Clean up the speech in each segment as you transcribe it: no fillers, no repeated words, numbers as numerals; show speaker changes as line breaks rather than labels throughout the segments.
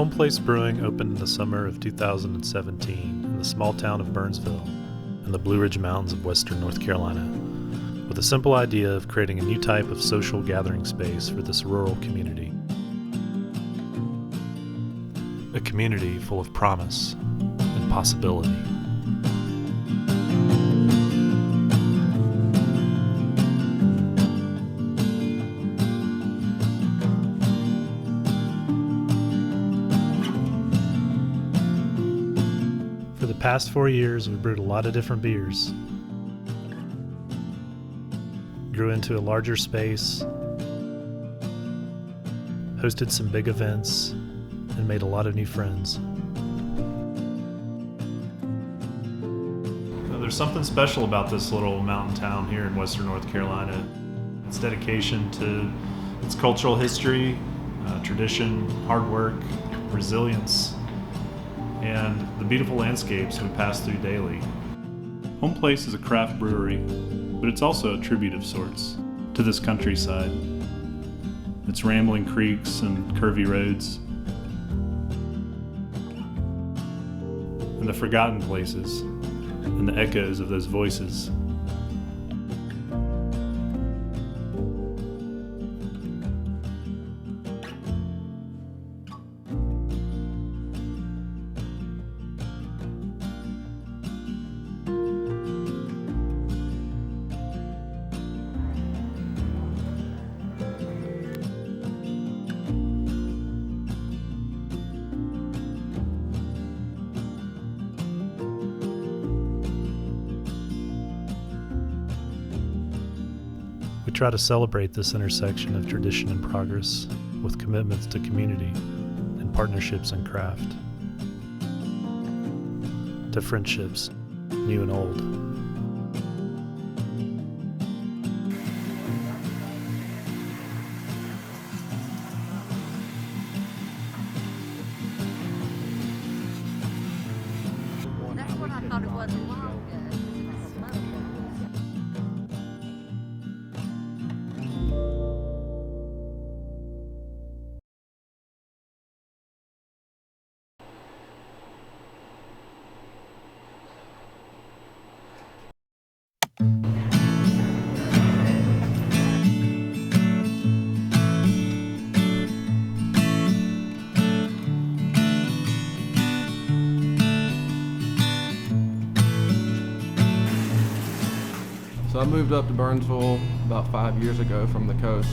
Homeplace Brewing opened in the summer of 2017 in the small town of Burnsville in the Blue Ridge Mountains of western North Carolina, with a simple idea of creating a new type of social gathering space for this rural community. A community full of promise and possibility. For the past 4 years, we brewed a lot of different beers, grew into a larger space, hosted some big events, and made a lot of new friends. There's something special about this little mountain town here in western North Carolina. Its dedication to its cultural history, tradition, hard work, resilience, and the beautiful landscapes we pass through daily. Homeplace is a craft brewery, but it's also a tribute of sorts to this countryside. Its rambling creeks and curvy roads, and the forgotten places, and the echoes of those voices. We try to celebrate this intersection of tradition and progress with commitments to community and partnerships in craft, to friendships, new and old.
That's what I thought it was a while ago.
So I moved up to Burnsville about 5 years ago from the coast.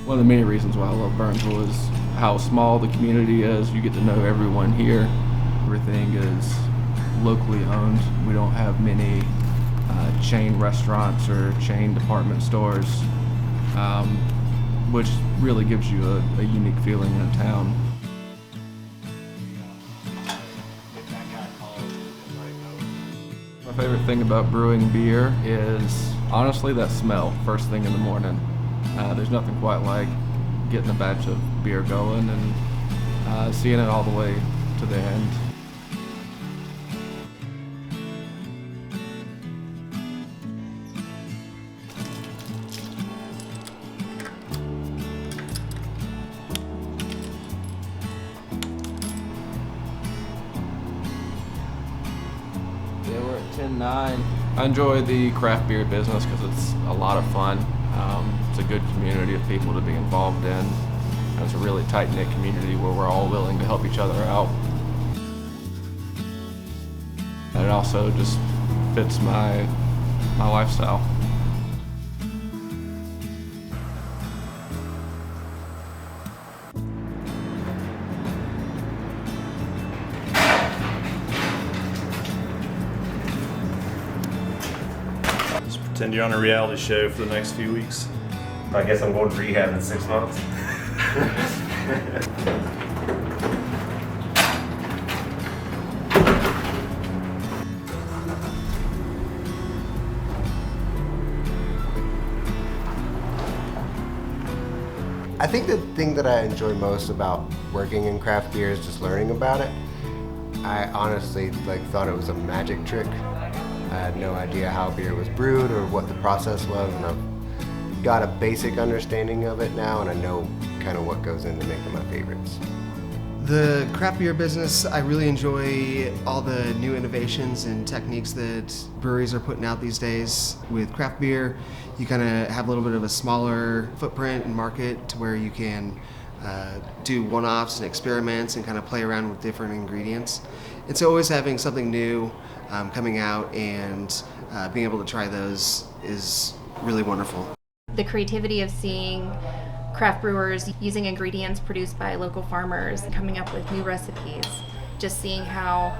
One of the many reasons why I love Burnsville is how small the community is. You get to know everyone here. Everything is locally owned. We don't have many chain restaurants or chain department stores, which really gives you a unique feeling in a town. My favorite thing about brewing beer is honestly that smell first thing in the morning. There's nothing quite like getting a batch of beer going and seeing it all the way to the end. Yeah, we're at 10-9. I enjoy the craft beer business because it's a lot of fun. It's a good community of people to be involved in. And it's a really tight-knit community where we're all willing to help each other out. And it also just fits my lifestyle.
Pretend you're on a reality show for the next few weeks.
I guess I'm going to rehab in 6 months.
I think the thing that I enjoy most about working in craft beer is just learning about it. I honestly thought it was a magic trick. I had no idea how beer was brewed or what the process was, and I've got a basic understanding of it now, and I know kind of what goes into making my favorites.
The craft beer business, I really enjoy all the new innovations and techniques that breweries are putting out these days. With craft beer, you kind of have a little bit of a smaller footprint and market to where you can do one-offs and experiments and kind of play around with different ingredients. And so always having something new coming out and being able to try those is really wonderful.
The creativity of seeing craft brewers using ingredients produced by local farmers, coming up with new recipes, just seeing how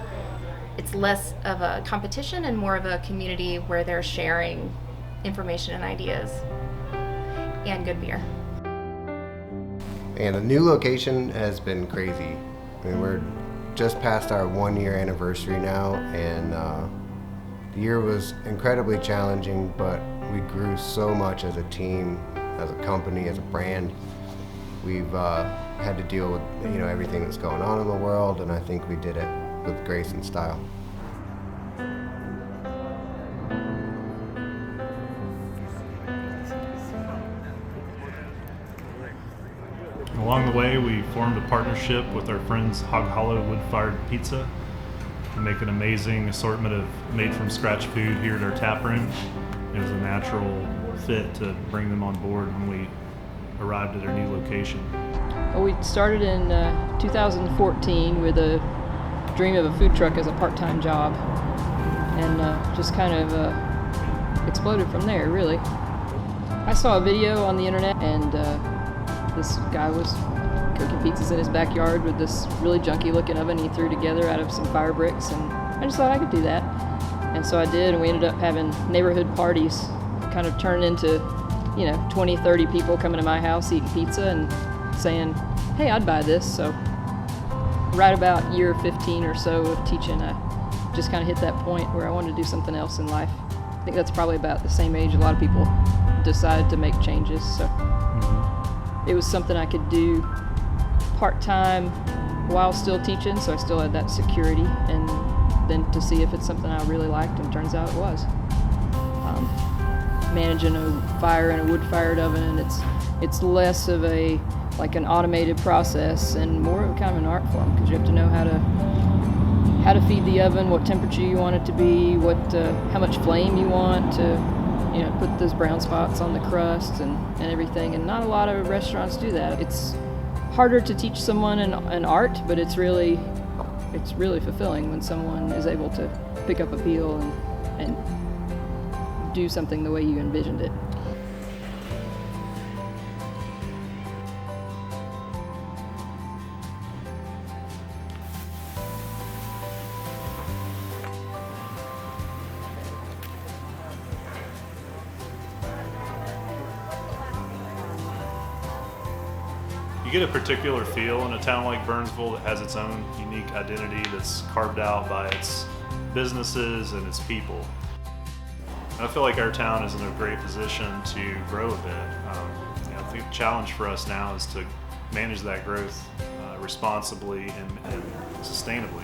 it's less of a competition and more of a community where they're sharing information and ideas and good beer.
And the new location has been crazy. I mean, we're just past our 1-year anniversary now, and the year was incredibly challenging, but we grew so much as a team, as a company, as a brand. We've had to deal with everything that's going on in the world, and I think we did it with grace and style.
Along the way, we formed a partnership with our friends Hog Hollow Wood-Fired Pizza to make an amazing assortment of made-from-scratch food here at our tap room. It was a natural fit to bring them on board when we arrived at our new location.
Well, we started in 2014 with a dream of a food truck as a part-time job, and just kind of exploded from there, really. I saw a video on the internet, and this guy was cooking pizzas in his backyard with this really junky looking oven he threw together out of some fire bricks, and I just thought I could do that. And so I did, and we ended up having neighborhood parties, kind of turned into 20, 30 people coming to my house eating pizza and saying, hey, I'd buy this. So right about year 15 or so of teaching, I just kind of hit that point where I wanted to do something else in life. I think that's probably about the same age a lot of people decide to make changes. So it was something I could do part-time while still teaching, so I still had that security, and then to see if it's something I really liked, and turns out it was. Managing a fire in a wood-fired oven, it's less of an automated process and more of kind of an art form, because you have to know how to feed the oven, what temperature you want it to be, how much flame you want to put those brown spots on the crust and everything, and not a lot of restaurants do that. It's harder to teach someone an art, but it's really fulfilling when someone is able to pick up a peel and do something the way you envisioned it.
You get a particular feel in a town like Burnsville that has its own unique identity that's carved out by its businesses and its people. And I feel like our town is in a great position to grow a bit. I think the challenge for us now is to manage that growth responsibly and sustainably.